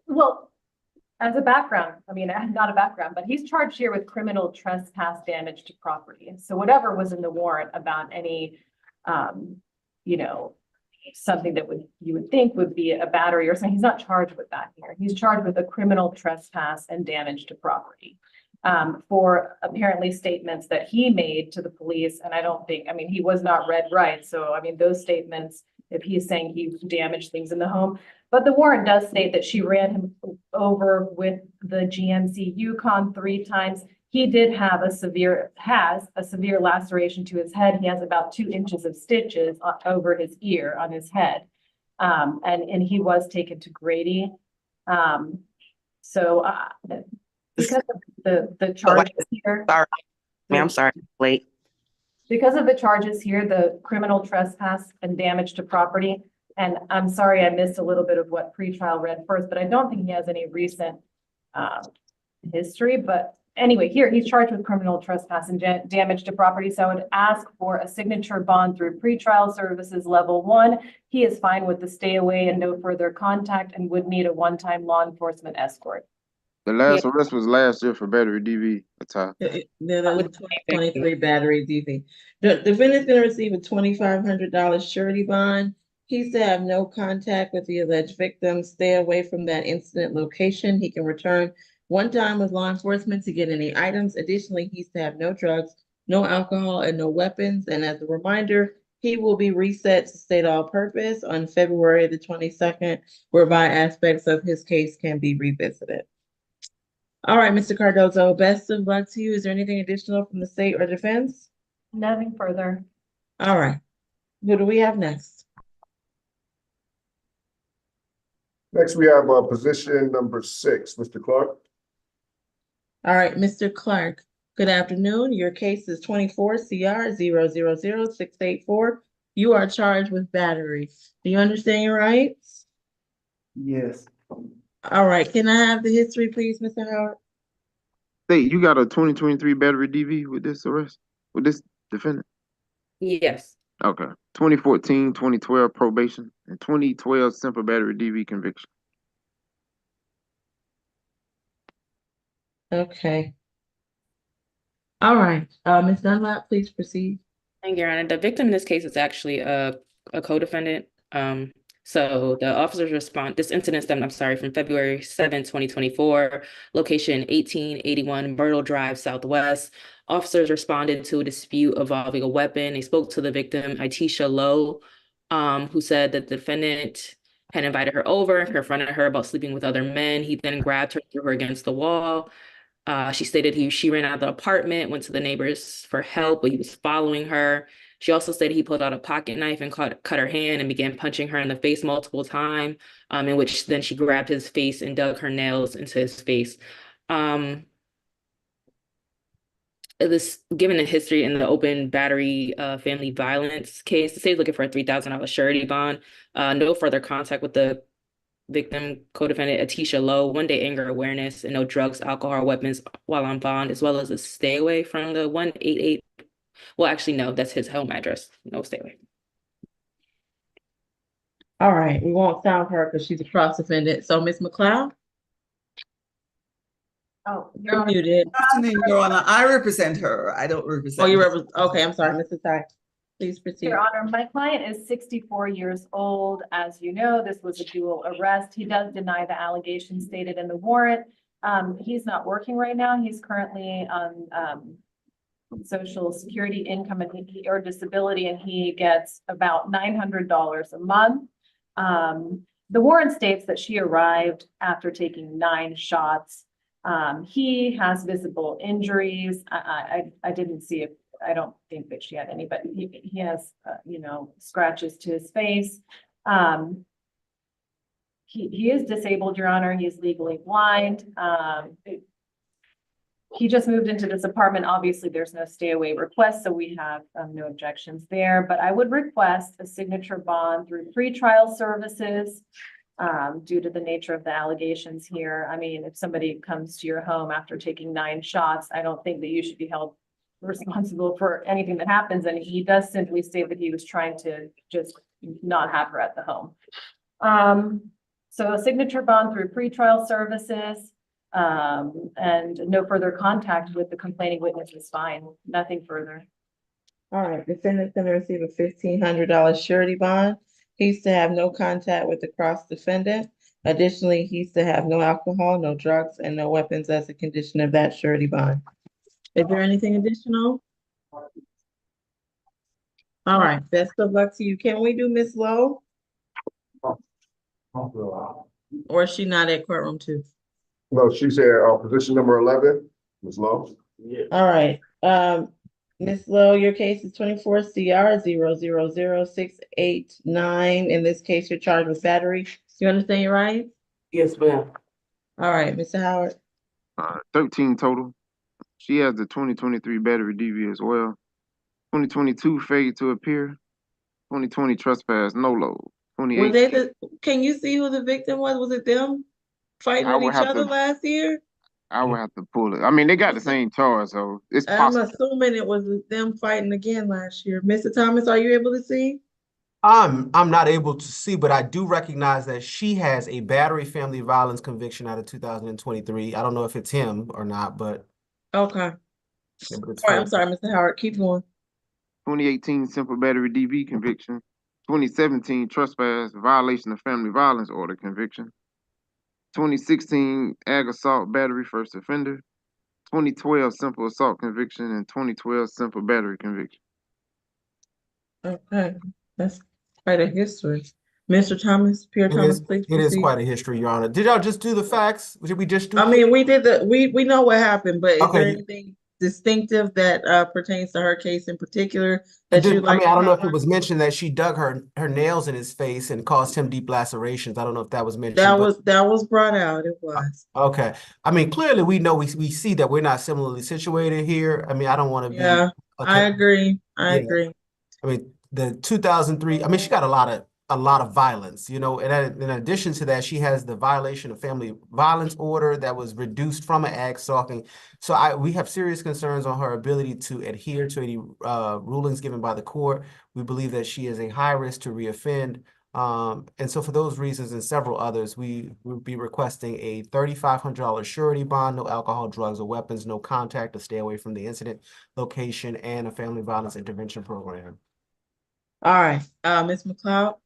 well, as a background, I mean, not a background, but he's charged here with criminal trespass damage to property. And so whatever was in the warrant about any, you know, something that you would think would be a battery or something, he's not charged with that here. He's charged with a criminal trespass and damage to property for apparently statements that he made to the police. And I don't think, I mean, he was not read right. So, I mean, those statements, if he's saying he damaged things in the home, but the warrant does state that she ran him over with the GMC Yukon 3 times. He did have has a severe laceration to his head. He has about 2 inches of stitches over his ear on his head. And he was taken to Grady. So because of the charges here. Sorry, ma'am, sorry, late. Because of the charges here, the criminal trespass and damage to property, and I'm sorry I missed a little bit of what pretrial read first, but I don't think he has any recent history. But anyway, here he's charged with criminal trespass and damage to property. So I would ask for a signature bond through pretrial services level 1. He is fine with the stay away and no further contact and would need a one-time law enforcement escort. The last arrest was last year for battery DV attack. That was a 2023 battery DV. The defendant's gonna receive a $2,500 surety bond. He's to have no contact with the alleged victim, stay away from that incident location. He can return one time with law enforcement to get any items. Additionally, he's to have no drugs, no alcohol, and no weapons. And as a reminder, he will be reset to state all purpose on February the 22nd, whereby aspects of his case can be revisited. All right, Mr. Cardozo, best of luck to you. Is there anything additional from the state or defense? Nothing further. All right. Who do we have next? Next, we have position number 6, Mr. Clark. All right, Mr. Clark, good afternoon. Your case is 24 CR 0000684. You are charged with battery. Do you understand your rights? Yes. All right, can I have the history, please, Mr. Howard? Hey, you got a 2023 battery DV with this arrest? With this defendant? Yes. Okay. 2014, 2012 probation, and 2012 simple battery DV conviction. Okay. All right, Ms. Dunlap, please proceed. Thank you, Your Honor. The victim in this case is actually a co-defendant. So the officers respond, this incident stemmed, I'm sorry, from February 7, 2024, location 1881 Myrtle Drive Southwest. Officers responded to a dispute involving a weapon. They spoke to the victim, Itisha Lowe, who said that the defendant had invited her over and confronted her about sleeping with other men. He then grabbed her, threw her against the wall. She stated she ran out of the apartment, went to the neighbors for help, but he was following her. She also stated he pulled out a pocket knife and cut her hand and began punching her in the face multiple times, in which then she grabbed his face and dug her nails into his face. This given the history in the open battery family violence case, the state is looking for a $3,000 surety bond. No further contact with the victim, co-defendant Atisha Lowe, 1-day anger awareness, and no drugs, alcohol, weapons while on bond, as well as a stay away from the 188. Well, actually, no, that's his home address. No stay away. All right, we won't sound her because she's a cross defendant. So Ms. McLeod, Oh, Your you're Honor. muted. Afternoon, Your Honor. I represent her. I don't Oh, represent. you her. represent, okay, I'm sorry, Mrs. Ty. Please proceed. Your Honor, my client is 64 years old. As you know, this was a dual arrest. He does deny the allegations stated in the warrant. He's not working right now. He's currently on Social Security income or disability, and he gets about $900 a month. The warrant states that she arrived after taking 9 shots. He has visible injuries. I didn't see it. I don't think that she had any, but he has, scratches to his face. He is disabled, Your Honor. He is legally blind. He just moved into this apartment. Obviously, there's no stay away request, so we have no objections there. But I would request a signature bond through pretrial services due to the nature of the allegations here. I mean, if somebody comes to your home after taking 9 shots, I don't think that you should be held responsible for anything that happens. And he does simply state that he was trying to just not have her at the home. So a signature bond through pretrial services, and no further contact with the complaining witness is fine. Nothing further. All right, defendant's gonna receive a $1,500 surety bond. He's to have no contact with the cross defendant. Additionally, he's to have no alcohol, no drugs, and no weapons as a condition of that surety bond. Is there anything additional? All right, best of luck to you. Can we do Miss Lowe? Or is she not at courtroom 2? No, she's here, position number 11, Ms. Lowe. All right, Ms. Lowe, your case is 24 CR 0000689. In this case, you're charged with battery. You understand your rights? Yes, ma'am. All right, Mr. Howard. 13 total. She has the 2023 battery DV as well. 2022 failure to appear. 2020 trespass, no load. Were they can you see who the victim was? Was it them fighting with each other last year? I would have to pull it. I mean, they got the same charge, so it's I'm possible. assuming it was them fighting again last year. Mr. Thomas, are you able to see? I'm not able to see, but I do recognize that she has a battery family violence conviction out of 2023. I don't know if it's him or not, but okay. Yeah, All right, I'm sorry, Mr. Howard. Keep going. 2018 simple battery DV conviction. 2017 trespass, violation of family violence order conviction. 2016 ag assault battery first offender. 2012 simple assault conviction and 2012 simple battery conviction. Okay, that's quite a history. Mr. Thomas, Pierre Thomas, please it is proceed. quite a history, Your Honor. Did y'all just do the facts? Did we just do? I mean, we did we know what happened, but is there Okay. anything distinctive that pertains to her case in particular that you'd like to I don't know if cover? it was mentioned that she dug her nails in his face and caused him deep lacerations. I don't know if that was mentioned. That was brought out. It was. Okay. I mean, clearly we know we see that we're not similarly situated here. I mean, I don't want to be. Yeah, I agree. I Yeah. agree. I mean, the 2003, I mean, she got a lot of violence, you know, and in addition to that, she has the violation of family violence order that was reduced from an ag stalking. So we have serious concerns on her ability to adhere to any rulings given by the court. We believe that she is a high risk to reoffend. And so for those reasons and several others, we will be requesting a $3,500 surety bond, no alcohol, drugs, or weapons, no contact to stay away from the incident location, and a family violence intervention program. All right, Ms. McLeod.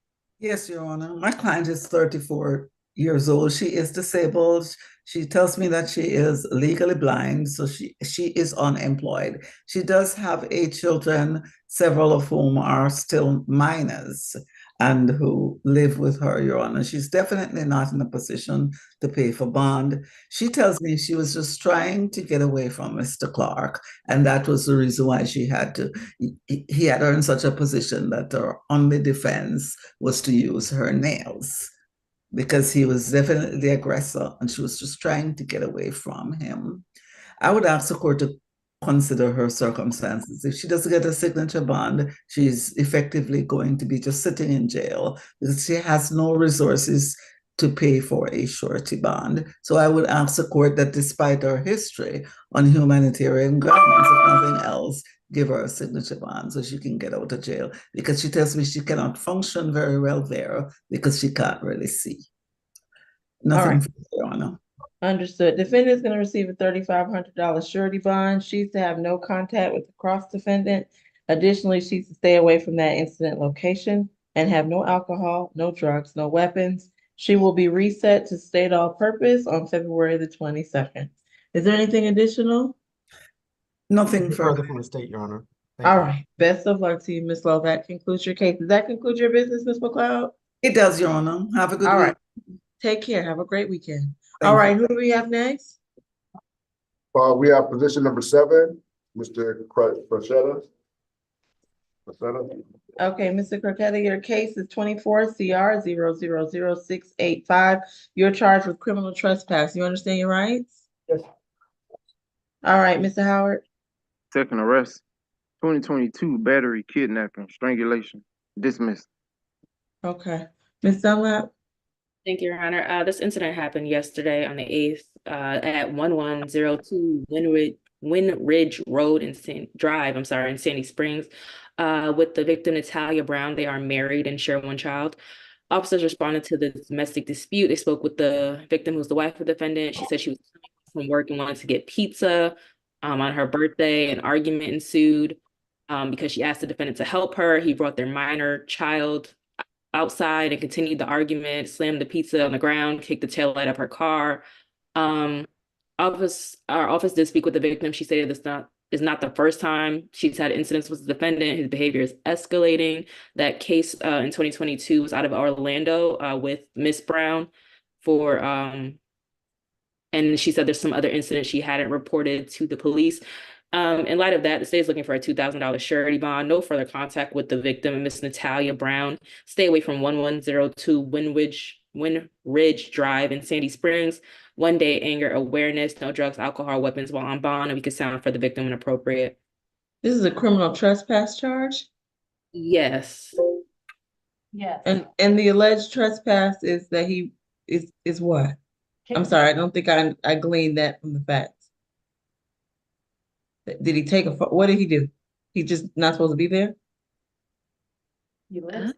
Yes, Your Honor. My client is 34 years old. She is disabled. She tells me that she is legally blind, so she is unemployed. She does have 8 children, several of whom are still minors and who live with her, Your Honor. She's definitely not in a position to pay for bond. She tells me she was just trying to get away from Mr. Clark, and that was the reason why she had to. He had her in such a position that her only defense was to use her nails because he was definitely the aggressor and she was just trying to get away from him. I would ask the court to consider her circumstances. If she doesn't get a signature bond, she's effectively going to be just sitting in jail because she has no resources to pay for a surety bond. So I would ask the court that despite her history on humanitarian grounds, if nothing else, give her a signature bond so she can get out of jail because she tells me she cannot function very well there because she can't really see. Nothing right. further, Your Honor. Understood. Defendant is going to receive a $3,500 surety bond. She's to have no contact with the cross defendant. Additionally, she's to stay away from that incident location and have no alcohol, no drugs, no weapons. She will be reset to state all purpose on February the 22nd. Is there anything additional? Nothing Further further. from the state, Your Honor. Thank All you. right. Best of luck to you, Ms. Lowe. That concludes your case. Does that conclude your business, Ms. McLeod? It does, Your Honor. Have a good All week. right. Take care. Have a great weekend. Thank All you. right. Who do we have next? We have position number 7, Mr. Crocetta. Okay, Mr. Crockett, your case is 24 CR 0000685. You're charged with criminal trespass. You understand your rights? Yes. All right, Mr. Howard. Second arrest, 2022 battery, kidnapping, strangulation, dismissed. Okay. Ms. Dunlap. Thank you, Your Honor. This incident happened yesterday on the 8th at 1102 Windridge Road Drive, in Sandy Springs, with the victim, Natalia Brown. They are married and share one child. Officers responded to the domestic dispute. They spoke with the victim, who's the wife of the defendant. She said she was coming from work and wanted to get pizza on her birthday. An argument ensued because she asked the defendant to help her. He brought their minor child outside and continued the argument, slammed the pizza on the ground, kicked the taillight of her car. Our office did speak with the victim. She stated this is not the first time she's had incidents with the defendant. His behavior is escalating. That case in 2022 was out of Orlando with Miss Brown for and she said there's some other incidents she hadn't reported to the police. In light of that, the state is looking for a $2,000 surety bond, no further contact with the victim, Miss Natalia Brown. Stay away from 1102 Windridge Drive in Sandy Springs. 1 day anger awareness, no drugs, alcohol, weapons while on bond, and we could sound for the victim when appropriate. This is a criminal trespass charge? Yes. Yes. And the alleged trespass is that he is what? I'm sorry, I don't think I gleaned that from the facts. Did he take what did he do? He just not supposed to be there? He lives.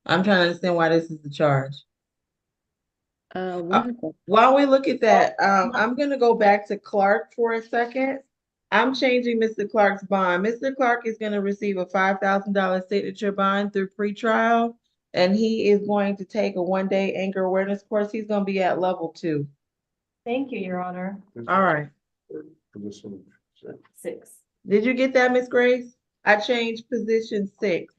I'm trying to understand why this is the charge. Wonderful. While we look at that, I'm gonna go back to Clark for a second. I'm changing Mr. Clark's bond. Mr. Clark is gonna receive a $5,000 signature bond through pretrial, and he is going to take a 1 day anger awareness course. He's gonna be at level 2. Thank you, Your Honor. All right. Position 6. Did you get that, Miss Grace? I changed position 6.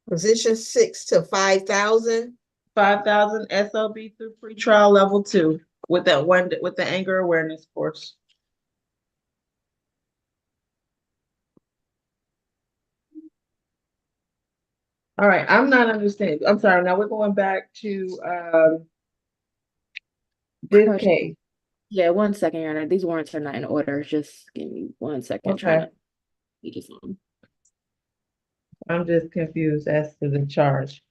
Position 6 to 5,000. 5,000 SLB through pretrial level 2 with the anger awareness course. All right, I'm not understanding. I'm sorry. Now we're going back to this case. Yeah, 1 second, Your Honor. These warrants are not in order. Just give me 1 second. Okay. Just I'm just confused as to the charge.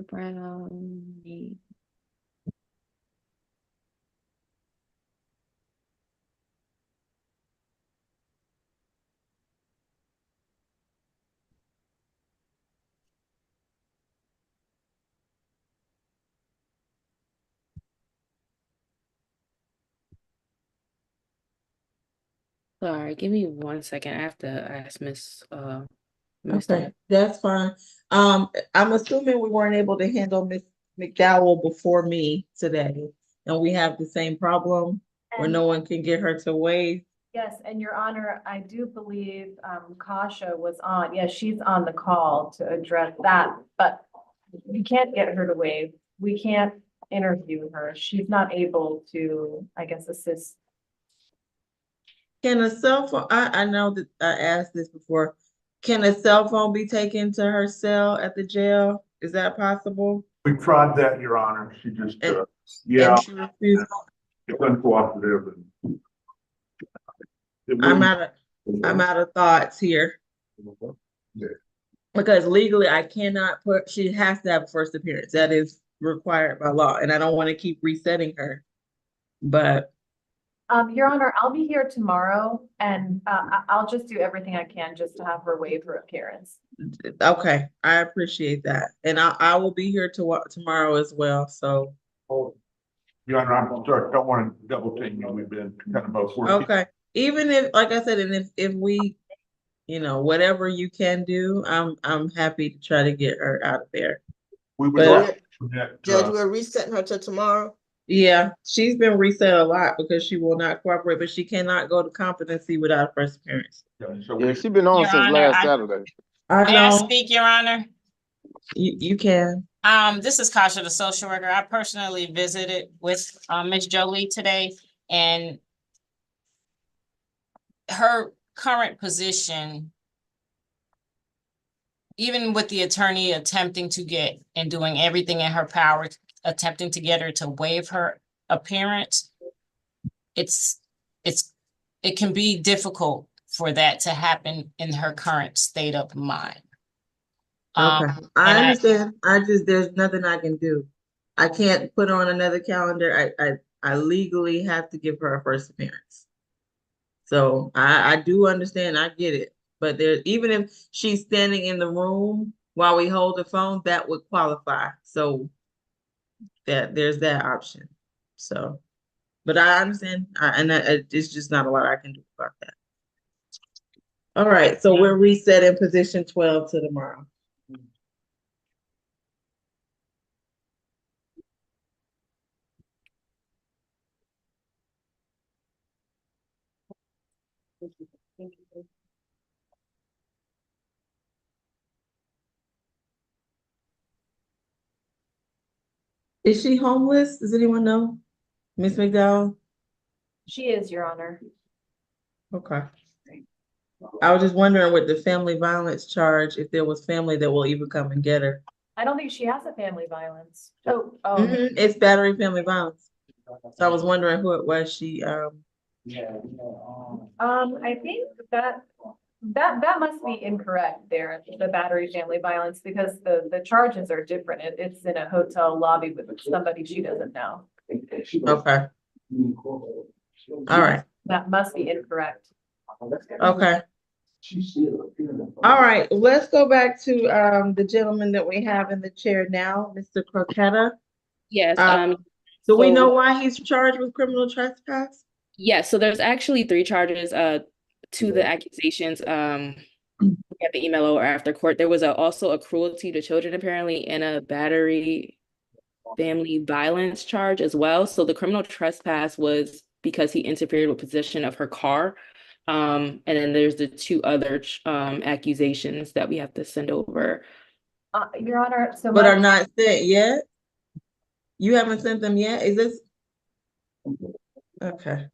Brown. Sorry, give me 1 second. I have to ask Miss Mr. Okay, that's fine. I'm assuming we weren't able to handle Miss McDowell before me today, and we have the same problem where And no one can get her to waive. yes, and Your Honor, I do believe Kasha was on. Yes, she's on the call to address that, but we can't get her to waive. We can't interview her. She's not able to, I guess, assist. Can a cell phone, I know that I asked this before. Can a cell phone be taken to her cell at the jail? Is that possible? We tried that, Your Honor. She just, And- yeah, And she refused. it's uncooperative. and it I'm wouldn't- out of thoughts here. Because legally I cannot she has to have a first appearance. That is required by law, and I don't want to keep resetting her. But Your Honor, I'll be here tomorrow and I'll just do everything I can just to have her waive her appearance. okay, I appreciate that. And I will be here tomorrow as well. So Your Honor, I'm sorry, don't want to double team you. We've been kind of both working. okay. Even if, like I said, and if we, whatever you can do, I'm happy to try to get her out of there. We would But- like that, Judge, we're resetting her to tomorrow. Yeah, she's been reset a lot because she will not cooperate, but she cannot go to competency without a first appearance. so Yeah, we, she been on Your since Honor, last Saturday. I May I know speak, Your Honor? you can. This is Kasha, the social worker. I personally visited with Ms. Jolie today, and her current position, even with the attorney attempting to get and doing everything in her power, attempting to get her to waive her appearance, it can be difficult for that to happen in her current state of mind. Okay, I and understand. There's nothing I can do. I can't put her on another calendar. I legally have to give her a first appearance. So I do understand. I get it. But even if she's standing in the room while we hold the phone, that would qualify. So there's that option. So, but I understand. It's just not a lot I can do about that. All right, so we're resetting position 12 to tomorrow. Is she homeless? Does anyone know? Miss McDowell? She is, Your Honor. Okay. I was just wondering with the family violence charge, if there was family that will even come and get her. I don't think she has a family violence. Oh, It's battery family violence. So I was wondering who it was she, I think that must be incorrect there, the battery family violence, because the charges are different. It's in a hotel lobby with somebody she doesn't know. okay. All right, That must be incorrect. okay. All right, let's go back to the gentleman that we have in the chair now, Mr. Croquetta. Yes. Do we so- know why he's charged with criminal trespass? Yes, so there's actually 3 charges to the accusations. We got the email over after court. There was also a cruelty to children apparently, and a battery family violence charge as well. So the criminal trespass was because he interfered with possession of her car. And then there's the 2 other accusations that we have to send over. Your Honor, so But are not sent yet? You haven't sent them yet? Is this? Okay.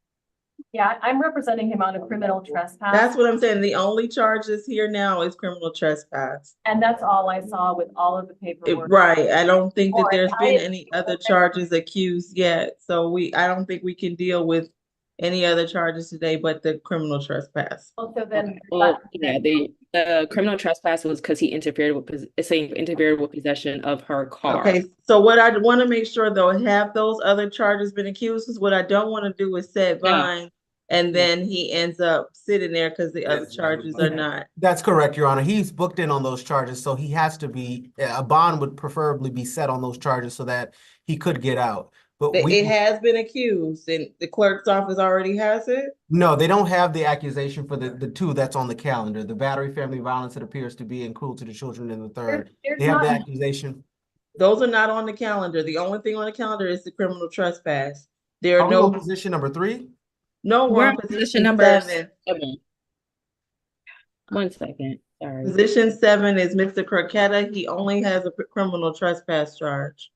yeah, I'm representing him on a criminal trespass. That's what I'm saying. The only charges here now is criminal trespass. And that's all I saw with all of the paperwork. Right. I don't think that there's I- been any other charges accused yet. So I don't think we can deal with any other charges today but the criminal trespass. Also, then, Well, yeah, the criminal trespass was because he interfered with possession of her car. Okay, so what I want to make sure though, have those other charges been accused? Because what I don't want to do is set Yeah. Vine and then he ends up sitting there because the other charges are not. That's correct, Your Honor. He's booked in on those charges, so he has to be, a bond would preferably be set on those charges so that he could get out. But It has been accused and the clerk's office already has it? no, they don't have the accusation for the two that's on the calendar. The battery, family violence, it appears to be, and cruelty to children in the third. There's They have the not, accusation. Those are not on the calendar. The only thing on the calendar is the criminal trespass. There Are are we on no, position number 3? no, we're We're on on position position number 7. 7. 1 second, sorry. Position 7 is Mr. Crocketta. He only has a criminal trespass charge.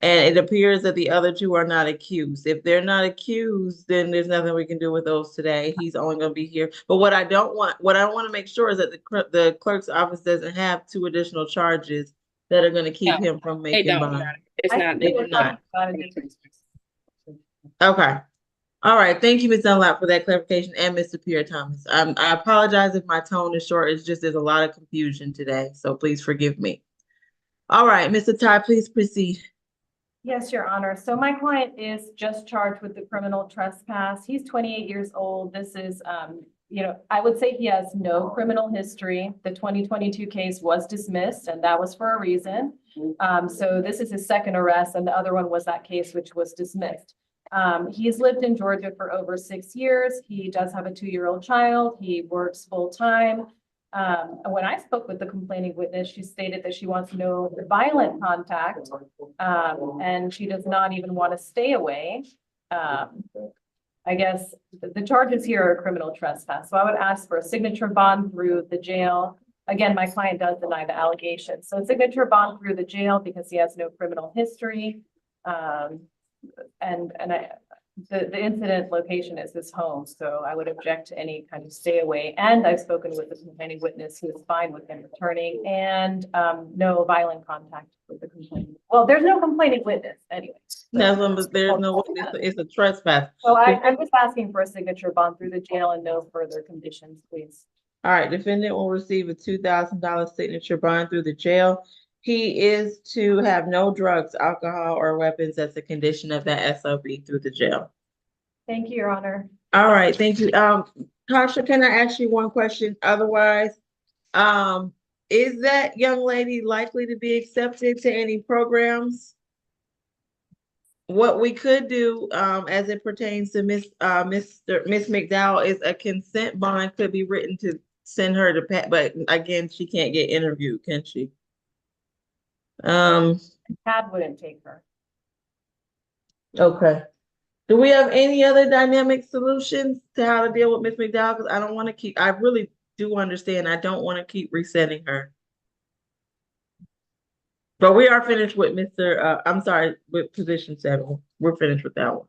And it appears that the other two are not accused. If they're not accused, then there's nothing we can do with those today. He's only going to be here. But what I want to make sure is that the clerk's office doesn't have 2 additional charges that are going to keep No, him from They making don't. bond. It's not. They do not. Okay. All right. Thank you, Ms. Dunlap, for that clarification, and Mr. Pierre Thomas. I apologize if my tone is short. It's just there's a lot of confusion today, so please forgive me. All right, Mr. Ty, please proceed. yes, Your Honor. So my client is just charged with the criminal trespass. He's 28 years old. This is, I would say he has no criminal history. The 2022 case was dismissed, and that was for a reason. So this is his second arrest, and the other one was that case which was dismissed. He's lived in Georgia for over 6 years. He does have a 2-year-old child. He works full time. When I spoke with the complaining witness, she stated that she wants no violent contact, and she does not even want to stay away. I guess the charges here are criminal trespass. So I would ask for a signature bond through the jail. Again, my client does deny the allegation. So signature bond through the jail because he has no criminal history. The incident location is his home, so I would object to any kind of stay away. And I've spoken with the complaining witness who is fine with him returning, and no violent contact with the complaining. Well, there's no complaining witness anyway. No, there's no, it's a trespass. So I'm just asking for a signature bond through the jail and no further conditions, please. All right, defendant will receive a $2,000 signature bond through the jail. He is to have no drugs, alcohol, or weapons as a condition of that SOB through the jail. Thank you, Your Honor. All right, thank you. Tasha, can I ask you one question? Otherwise, is that young lady likely to be accepted to any programs? What we could do, as it pertains to Miss McDowell, is a consent bond could be written to send her to Pat, but again, she can't get interviewed, can she? Tad wouldn't take her. Okay. Do we have any other dynamic solutions to how to deal with Miss McDowell? Because I don't want to keep, I really do understand. I don't want to keep resetting her. But we are finished with with position 7. We're finished with that one.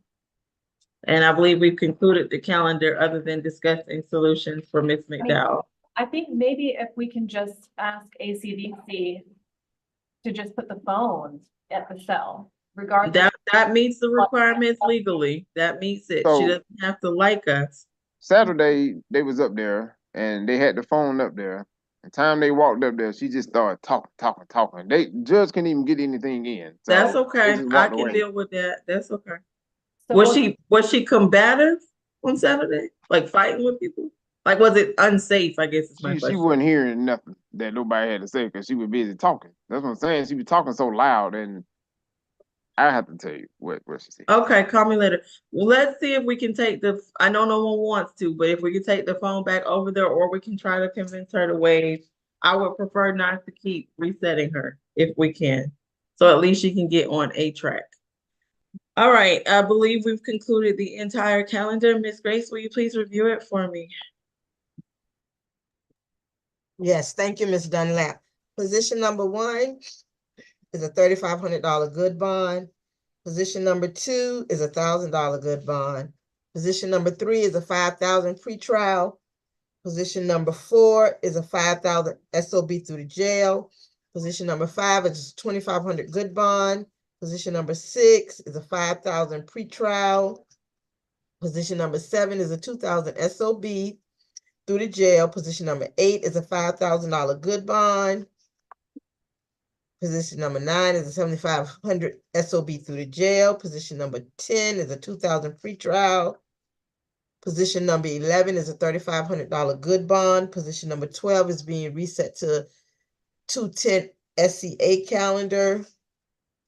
And I believe we've concluded the calendar other than discussing solutions for Miss McDowell. I think maybe if we can just ask ACDC to just put the phone at the cell, regardless. That meets the requirements legally. That meets it. So- She doesn't have to like us. Saturday, they was up there and they had the phone up there. The time they walked up there, she just started talking. Judge couldn't even get anything in. So That's they okay. just I walked can away. deal with that. That's okay. So Was she combative on Saturday? Like fighting with people? Like was it unsafe? I guess is my She question. wasn't hearing nothing that nobody had to say because she was busy talking. That's what I'm saying. She was talking so loud, and I have to tell you what she said. Okay, call me later. Well, let's see if we can take I know no one wants to, but if we can take the phone back over there, or we can try to convince her to waive. I would prefer not to keep resetting her if we can. So at least she can get on a track. All right, I believe we've concluded the entire calendar. Ms. Grace, will you please review it for me? Yes, thank you, Ms. Dunlap. Position number 1 is a $3,500 good bond. Position number 2 is a $1,000 good bond. Position number 3 is a $5,000 pretrial. Position number 4 is a $5,000 SOB through the jail. Position number 5 is a $2,500 good bond. Position number 6 is a $5,000 pretrial. Position number 7 is a $2,000 SOB through the jail. Position number 8 is a $5,000 good bond. Position number 9 is a $7,500 SOB through the jail. Position number 10 is a $2,000 pretrial. Position number 11 is a $3,500 good bond. Position number 12 is being reset to 210 SCA calendar.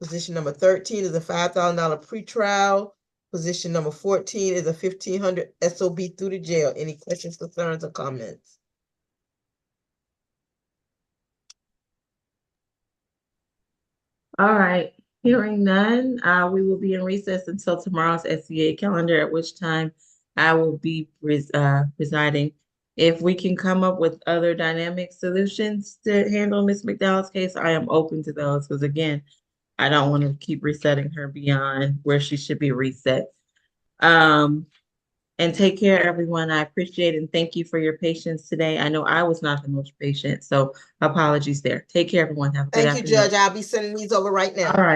Position number 13 is a $5,000 pretrial. Position number 14 is a $1,500 SOB through the jail. Any questions, concerns, or comments? All right, hearing none, we will be in recess until tomorrow's SCA calendar, at which time I will be presiding. If we can come up with other dynamic solutions to handle Ms. McDowell's case, I am open to those, because again, I don't want to keep resetting her beyond where she should be reset. And take care, everyone. I appreciate it and thank you for your patience today. I know I was not the most patient, so apologies there. Take care, everyone. Have a good Thank you, afternoon. Judge. I'll be sending these over right now. All right.